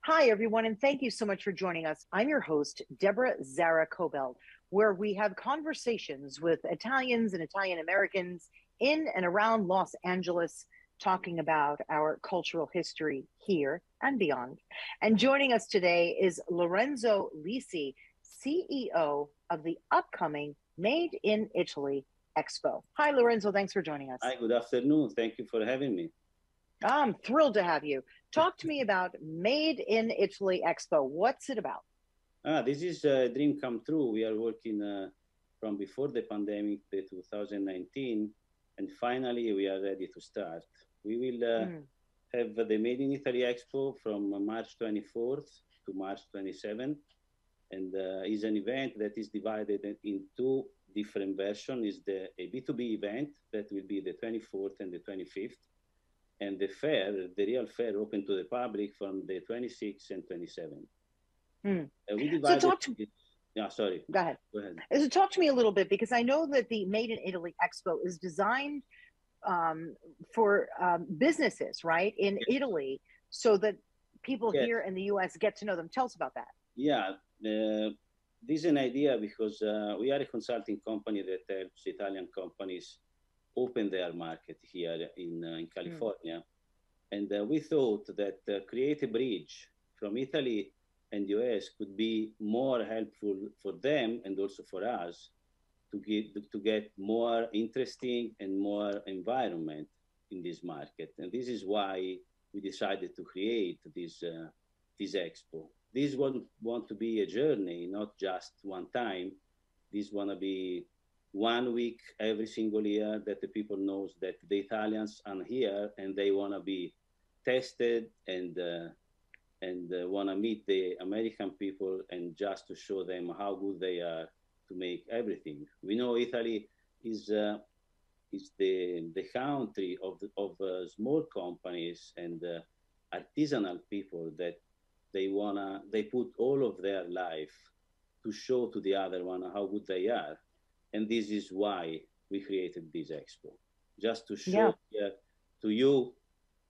Hi, everyone, and thank you so much for joining us. I'm your host, Deborah Zara Kobylt, where we have conversations with Italians and Italian Americans in and around Los Angeles, talking about our cultural history here and beyond. And joining us today is Lorenzo Lisi, CEO of the upcoming Made in Italy Expo. Hi, Lorenzo. Thanks for joining us. Hi, good afternoon. Thank you for having me. I'm thrilled to have you. Talk to me about Made in Italy Expo. What's it about? This is a dream come true. We are working from before the pandemic, the 2019, and finally we are ready to start. We will have the Made in Italy Expo from March 24th to March 27th, and is an event that is divided in two different versions. Is a B2B event that will be the 24th and the 25th. And the fair, the real fair, open to the public from the 26th and 27th. We divided. So talk to yeah, sorry. Go ahead. Go ahead. So talk to me a little bit, because I know that the Made in Italy Expo is designed for businesses, right, in Italy, so that people here in the U.S. get to know them. Tell us about that. Yeah, this is an idea because we are a consulting company that helps Italian companies open their market here in California. And we thought that create a bridge from Italy and US could be more helpful for them and also for us to get more interesting and more environment in this market. And this is why we decided to create this expo. This want to be a journey, not just one time. This want to be 1 week every single year, that the people knows that the Italians are here and they want to be tested and want to meet the American people, and just to show them how good they are to make everything. We know Italy is the country of small companies and artisanal people that they put all of their life to show to the other one how good they are. And this is why we created this expo, just to show to you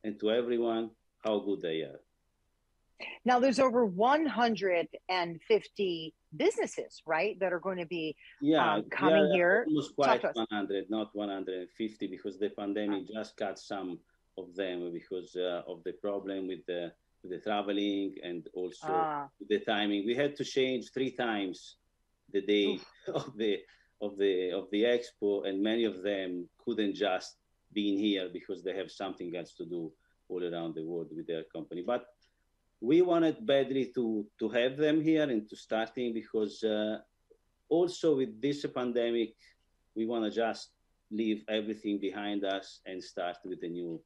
and to everyone how good they are. Now, there's over 150 businesses, right, that are going to be coming here. Almost quite 100, not 150, because the pandemic just cut some of them because of the problem with the traveling and also the timing. We had to change 3 times the date of the expo, and many of them couldn't just be in here because they have something else to do all around the world with their company. But we wanted badly to have them here and to starting, because also with this pandemic, we want to just leave everything behind us and start with a new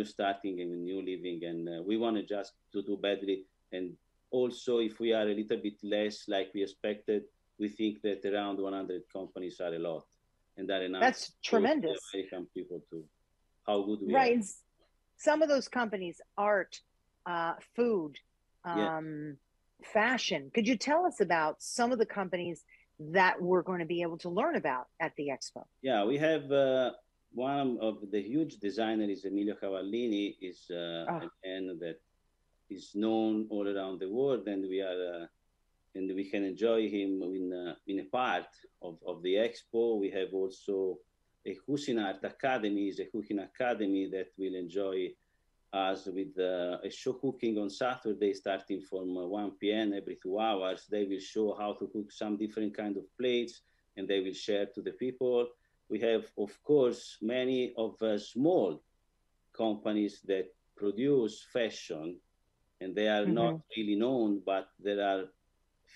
starting and a new living. And we want to just to do badly. And also, if we are a little bit less like we expected, we think that around 100 companies are a lot, and are enough. That's tremendous. American people to how good we are. Some of those companies, art, food, fashion. Could you tell us about some of the companies that we're going to be able to learn about at the expo? Yeah, we have one of the huge designers, Emilio Cavallini, is a man that is known all around the world, and we can enjoy him in a part of the expo. We have also a Cuisinart Academy, is a cooking academy that will enjoy us with a show cooking on Saturday, starting from 1 p.m. every 2 hours. They will show how to cook some different kind of plates, and they will share to the people. We have, of course, many of small companies that produce fashion, and they are not really known, but there are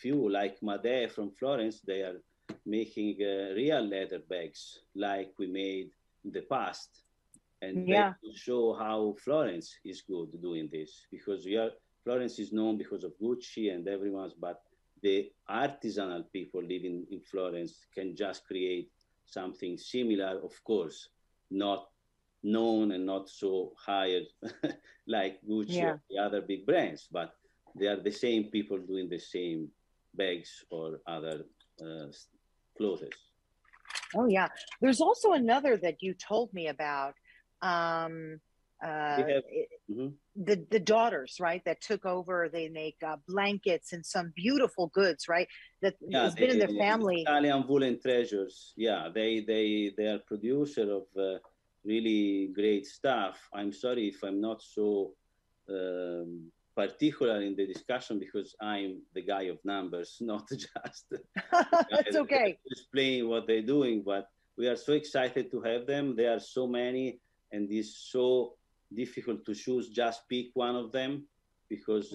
few, like Made from Florence. They are making real leather bags like we made in the past. And they show how Florence is good doing this, because Florence is known because of Gucci and everyone's, but the artisanal people living in Florence can just create something similar, of course, not known and not so hired like Gucci or the other big brands, but they are the same people doing the same bags or other clothes. Oh, yeah. There's also another that you told me about, We have, the daughters, right, that took over. They make blankets and some beautiful goods, right? That has been in their family. Italian woolen treasures. Yeah, they are producer of really great stuff. I'm sorry if I'm not so particular in the discussion because I'm the guy of numbers, not just it's okay explain what they're doing. But we are so excited to have them. There are so many, and it's so difficult to choose. Just pick one of them because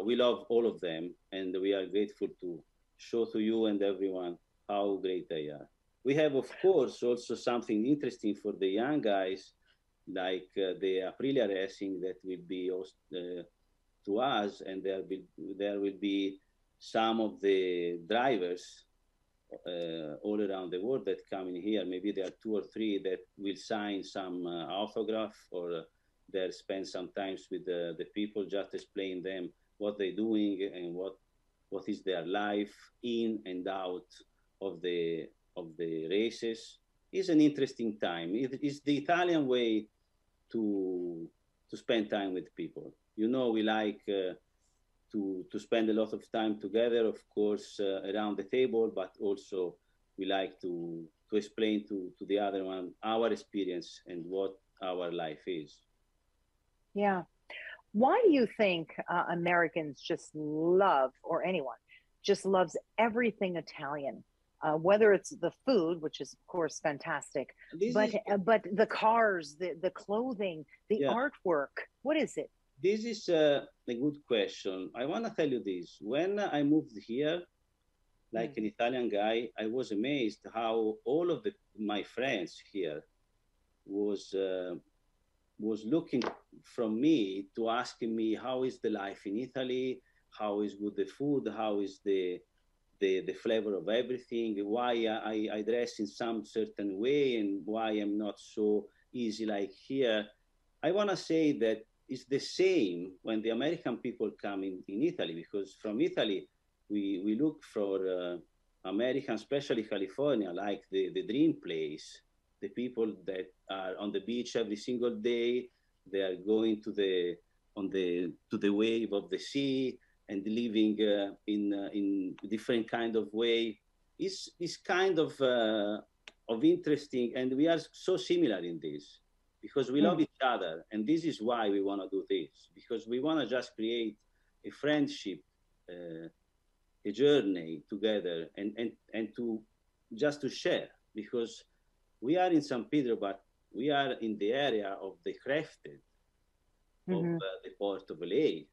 we love all of them, and we are grateful to show to you and everyone how great they are. We have, of course, also something interesting for the young guys, like the Aprilia Racing that will be to us, and there will be some of the drivers all around the world that come in here. Maybe there are 2 or 3 that will sign some autograph, or they'll spend some time with the people, just explain them what they're doing and what is their life in and out of the races. It's an interesting time. It is the Italian way to spend time with people. You know, we like to spend a lot of time together, of course, around the table, but also we like to explain to the other one our experience and what our life is. Yeah. Why do you think Americans just love, or anyone just loves everything Italian? Whether it's the food, which is of course fantastic, but the cars, the clothing, the artwork. What is it? This is a good question. I want to tell you this. When I moved here, like an Italian guy, I was amazed how all of my friends here was looking from me to asking me how is the life in Italy, how is good the food, how is the flavor of everything, why I dress in some certain way, and why I'm not so easy like here. I want to say that it's the same when the American people come in Italy, because from Italy, we look for American, especially California, like the dream place, the people that are on the beach every single day. They are going to the wave of the sea and living in different kind of way. Is kind of interesting, and we are so similar in this because we love each other, and this is why we want to do this, because we want to just create a friendship, a journey together, and to just to share, because we are in San Pedro, but we are in the area of the crafted of the port of LA,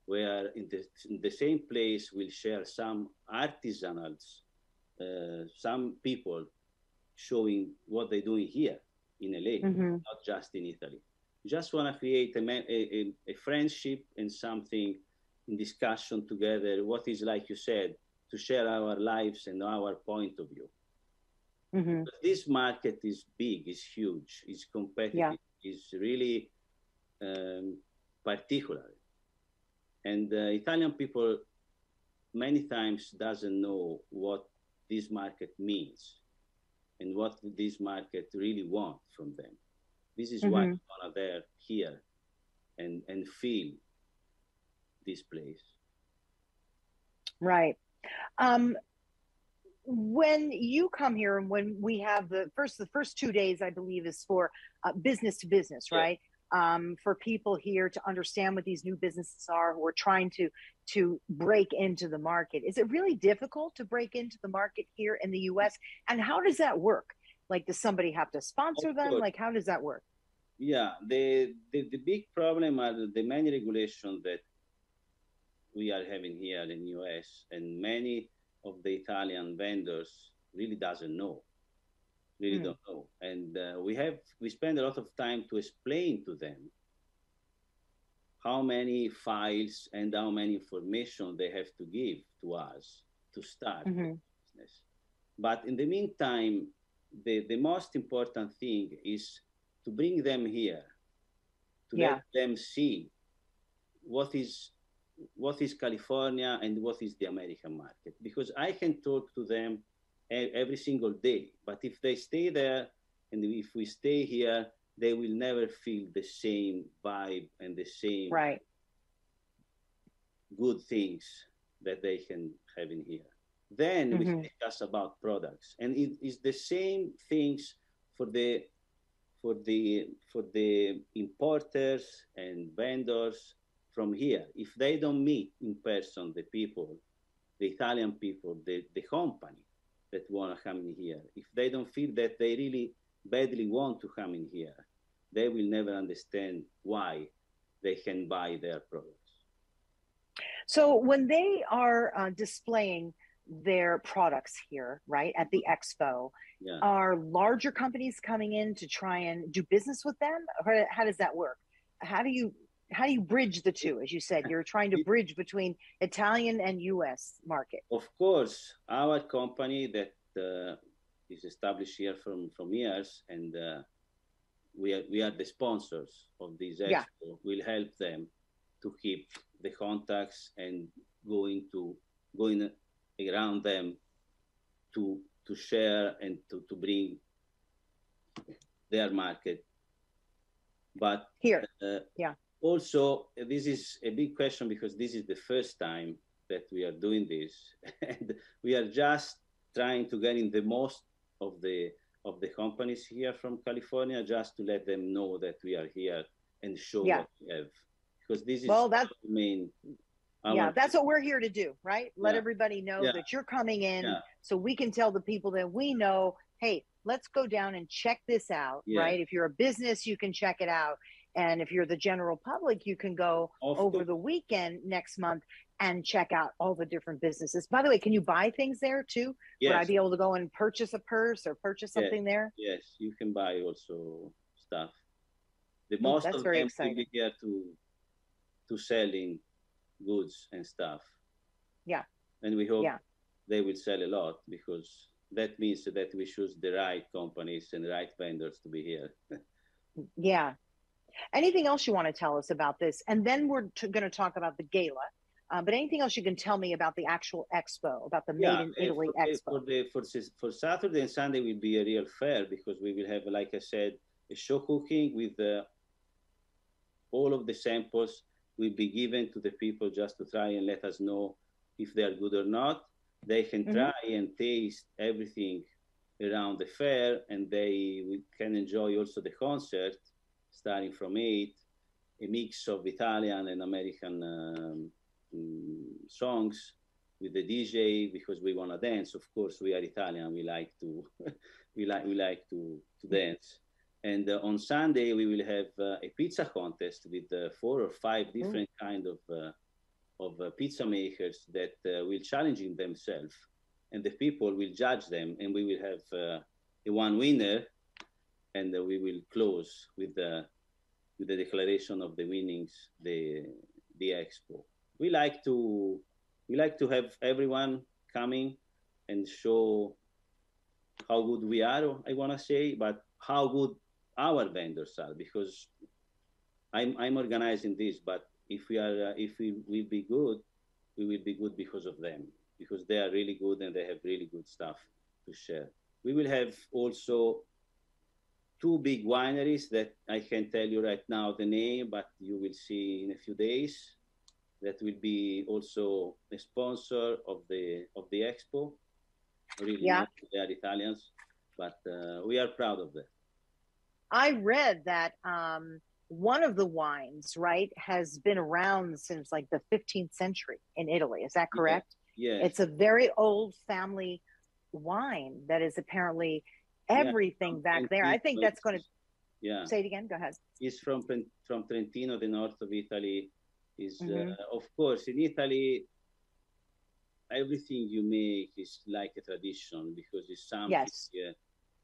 where in the same place we'll share some artisanals, some people showing what they're doing here in LA, not just in Italy. We just want to create a friendship and something in discussion together. What is, like you said, to share our lives and our point of view. This market is big, is huge, is competitive, is really particular. And Italian people many times doesn't know what this market means and what this market really want from them. This is why we want to there here and feel this place. Right. When you come here, and when we have the first 2 days, I believe, is for business to business, right? For people here to understand what these new businesses are who are trying to break into the market. Is it really difficult to break into the market here in the US? And how does that work? Like, does somebody have to sponsor them? Like, how does that work? Yeah, the big problem are the many regulations that we are having here in US, and many of the Italian vendors really don't know. And we spend a lot of time to explain to them how many files and how many information they have to give to us to start the business. But in the meantime, the most important thing is to bring them here, to let them see what is California and what is the American market. Because I can talk to them every single day, but if they stay there and if we stay here, they will never feel the same vibe and the same right. good things that they can have in here. Then we can discuss about products, and it is the same things for the importers and vendors from here. If they don't meet in person the people, the Italian people, the company that want to come in here, if they don't feel that they really badly want to come in here, they will never understand why they can buy their products. So when they are displaying their products here, right, at the expo, are larger companies coming in to try and do business with them? Or how does that work? How do you bridge the two? As you said, you're trying to bridge between Italian and US market. Of course, our company that is established here from years, and we are the sponsors of this expo, will help them to keep the contacts and going around them to share and to bring their market. But here, also, this is a big question because this is the first time that we are doing this, and we are just trying to get in the most of the companies here from California, just to let them know that we are here and show what we have. Because this is that's the main. That's what we're here to do, right? Let everybody know that you're coming in, so we can tell the people that we know, hey, let's go down and check this out, right? If you're a business, you can check it out. And if you're the general public, you can go over the weekend next month and check out all the different businesses. By the way, can you buy things there too? Yes. Would I be able to go and purchase a purse or purchase something there? Yes, you can buy also stuff. The most of them will be here to selling goods and stuff. Yeah. And we hope they will sell a lot, because that means that we choose the right companies and the right vendors to be here. Yeah. Anything else you want to tell us about this? And then we're going to talk about the gala. But anything else you can tell me about the actual expo, about the Made in Italy Expo? For Saturday and Sunday will be a real fair, because we will have, like I said, a show cooking with all of the samples will be given to the people just to try and let us know if they are good or not. They can try and taste everything around the fair, and they can enjoy also the concert starting from 8, a mix of Italian and American songs with the DJ, because we want to dance. Of course, we are Italian. We like to we like to dance. And on Sunday we will have a pizza contest with 4 or 5 different kind of pizza makers that will challenge themselves, and the people will judge them, and we will have a one winner, and we will close with the declaration of the winnings, the expo. We like to have everyone coming and show how good we are, I want to say, but how good our vendors are, because I'm organizing this, but if we will be good, we will be good because of them, because they are really good and they have really good stuff to share. We will have also 2 big wineries that I can't tell you right now the name, but you will see in a few days. That will be also a sponsor of the expo. Really, not, they are Italians, but we are proud of that. I read that one of the wines, right, has been around since like the 15th century in Italy. Is that correct? Yeah. It's a very old family wine that is apparently everything back there. I think that's going to say it again. Go ahead. It's from Trentino, the north of Italy. Is of course in Italy, everything you make is like a tradition, because it's something.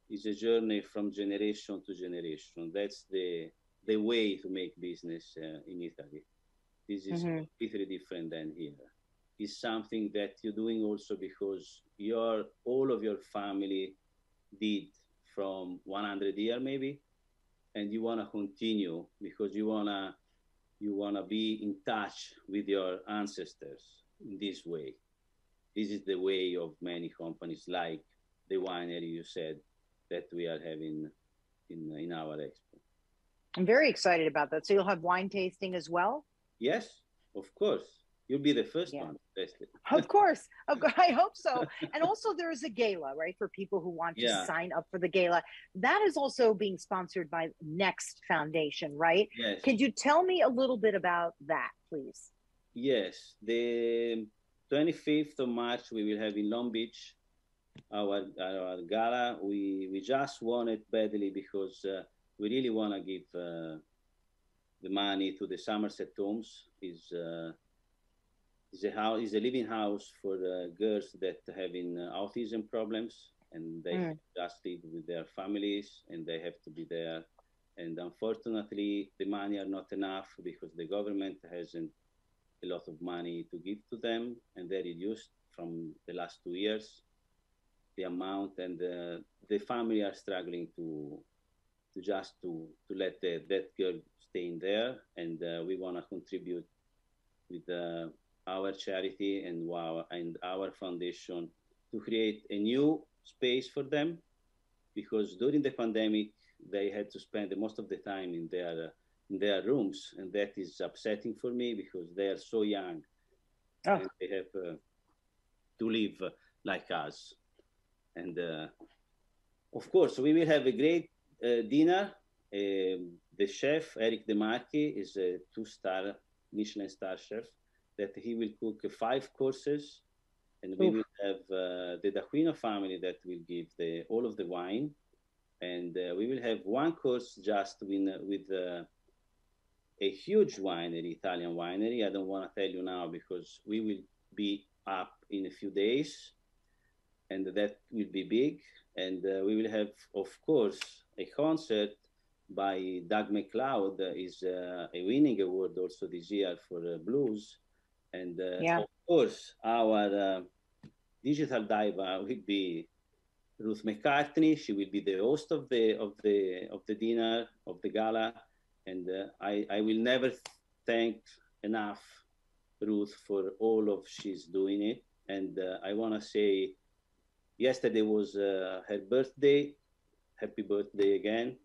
It's a journey from generation to generation. That's the way to make business in Italy. This is completely different than here. It's something that you're doing also because all of your family did from 100 years maybe, and you want to continue because you want to be in touch with your ancestors in this way. This is the way of many companies like the winery you said that we are having in our expo. I'm very excited about that. So you'll have wine tasting as well? Yes, of course. You'll be the first one to taste it. Of course. I hope so. And also there is a gala, right? For people who want to sign up for the gala. That is also being sponsored by Next Foundation, right? Yes. Could you tell me a little bit about that, please? Yes. The 25th of March, we will have in Long Beach our gala. We just won it badly because we really want to give the money to the Somerset Homes. Is a living house for girls that having autism problems, and they just live with their families, and they have to be there. And unfortunately, the money are not enough because the government hasn't a lot of money to give to them, and they reduced from the last 2 years the amount, and the family are struggling to let that girl stay in there, and we want to contribute with our charity and our foundation to create a new space for them, because during the pandemic they had to spend most of the time in their rooms, and that is upsetting for me because they are so young and they have to live like us. And of course, we will have a great dinner. The chef, Eric DeMarchi, is a 2-star Michelin star chef, that he will cook 5 courses. And we will have the D'Aquino family that will give all of the wine. And we will have 1 course just with a huge winery, Italian winery. I don't want to tell you now because we will be up in a few days, and that will be big. And we will have, of course, a concert by Doug McLeod, is a winning award also this year for blues. And of course, our digital diva will be Ruth McCartney. She will be the host of the dinner, of the gala. And I will never thank enough Ruth for all of she's doing it. And I want to say, yesterday was her birthday. Happy birthday again.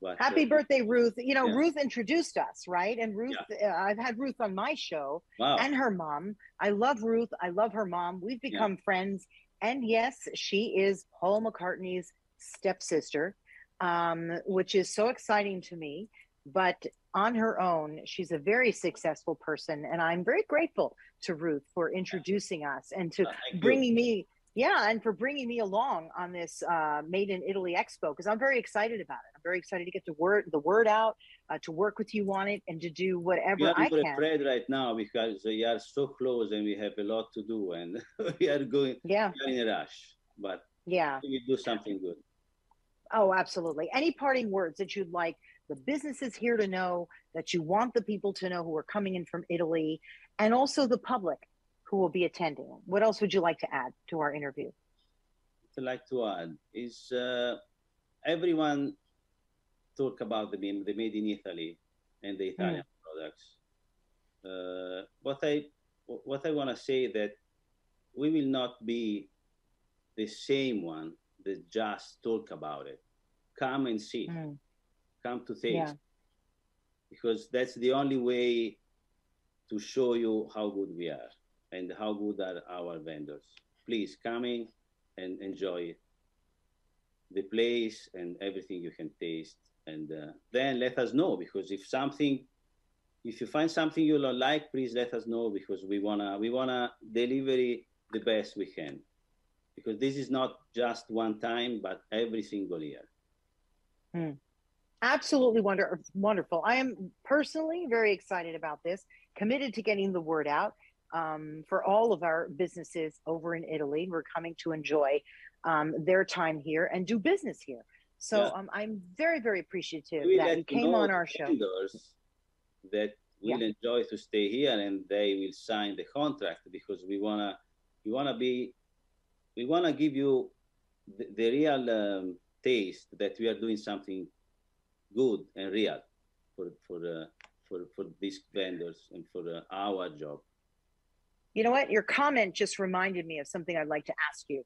But, happy birthday, Ruth. You know, Ruth introduced us, right? And Ruth, I've had Ruth on my show and her mom. I love Ruth. I love her mom. We've become friends. And yes, she is Paul McCartney's stepsister, which is so exciting to me. But on her own, she's a very successful person. And I'm very grateful to Ruth for introducing us and to bringing me, and for bringing me along on this Made in Italy Expo, because I'm very excited about it. I'm very excited to get the word out, to work with you on it, and to do whatever I can. We are afraid right now because we are so close and we have a lot to do, and we are going we are in a rush. But we will do something good. Oh, absolutely. Any parting words that you'd like the businesses here to know, that you want the people to know who are coming in from Italy, and also the public who will be attending? What else would you like to add to our interview? I'd like to add is everyone talk about the made in Italy and the Italian products. What I want to say that we will not be the same one that just talk about it. Come and see. Come to taste. Because that's the only way to show you how good we are and how good are our vendors. Please come in and enjoy the place and everything you can taste. And then let us know, because if you find something you don't like, please let us know, because we wanna deliver the best we can. Because this is not just one time, but every single year. Absolutely wonderful. I am personally very excited about this, committed to getting the word out for all of our businesses over in Italy who are coming to enjoy their time here and do business here. So I'm very, very appreciative that you came on our show. That will enjoy to stay here, and they will sign the contract, because we wanna give you the real taste that we are doing something good and real for these vendors and for our job. You know what? Your comment just reminded me of something I'd like to ask you.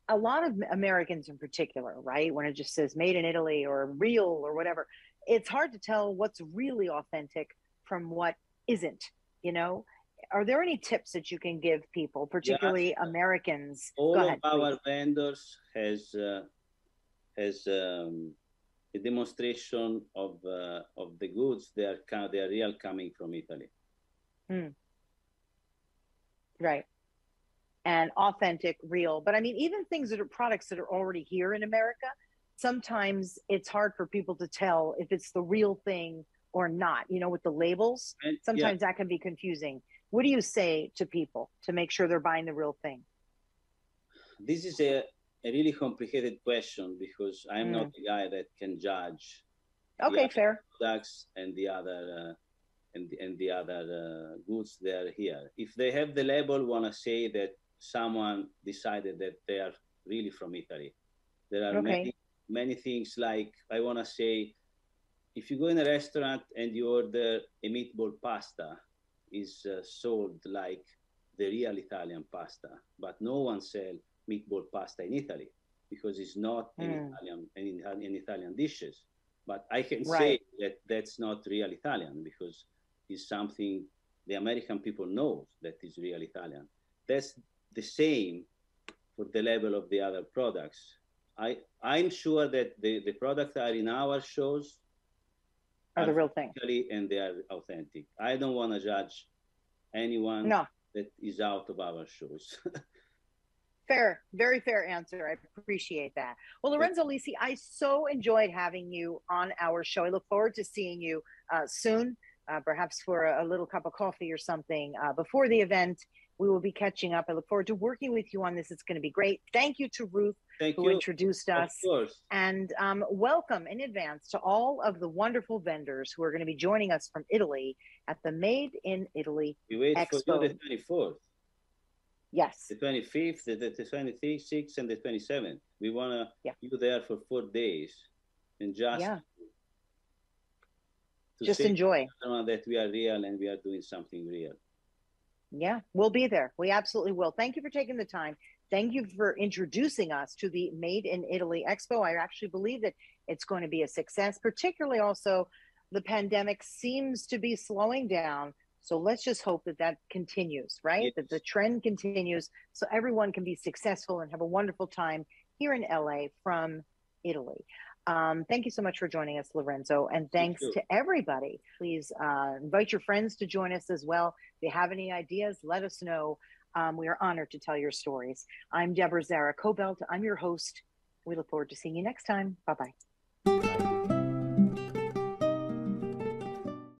A lot of Americans in particular, right, when it just says made in Italy or real or whatever, it's hard to tell what's really authentic from what isn't, you know? Are there any tips that you can give people, particularly Yes, Americans? all Go of ahead, our please. vendors has a demonstration of the goods. They are real coming from Italy. Right. And authentic, real. But I mean, even things that are products that are already here in America, sometimes it's hard for people to tell if it's the real thing or not, you know, with the labels. And yeah, Sometimes that can be confusing. What do you say to people to make sure they're buying the real thing? this is a really complicated question because I'm not the guy that can judge the Okay, other fair. products and the other and the other goods that are here. If they have the label, want to say that someone decided that they are really from Italy. There are many things like I want to say, if you go in a restaurant and you order a meatball pasta, is sold like the real Italian pasta, but no one sell meatball pasta in Italy because it's not an Italian dishes. But I can say that that's not real Italian because it's something the American people know that is real Italian. That's the same for the level of the other products. I'm sure that the products that are in our shows are the real thing. And they are authentic. I don't want to judge anyone that is out of our shows. Fair, very fair answer. I appreciate that. Well, Lorenzo, Lisi, I so enjoyed having you on our show. I look forward to seeing you soon, perhaps for a little cup of coffee or something before the event. We will be catching up. I look forward to working with you on this. It's going to be great. Thank you to Ruth, who introduced us. Of course. And welcome in advance to all of the wonderful vendors who are going to be joining us from Italy at the Made in Italy We wait Expo. For you the 24th. Yes. The 25th, the 26th, and the 27th. We want you there for 4 days and just enjoy that we are real and we are doing something real. Yeah, we'll be there. We absolutely will. Thank you for taking the time. Thank you for introducing us to the Made in Italy Expo. I actually believe that it's going to be a success, particularly also the pandemic seems to be slowing down. So let's just hope that that continues, right? Yes. That the trend continues so everyone can be successful and have a wonderful time here in LA from Italy. Thank you so much for joining us, Lorenzo. And thanks to everybody. Please invite your friends to join us as well. If you have any ideas, let us know. We are honored to tell your stories. I'm Deborah Kobylt. I'm your host. We look forward to seeing you next time. Bye-bye.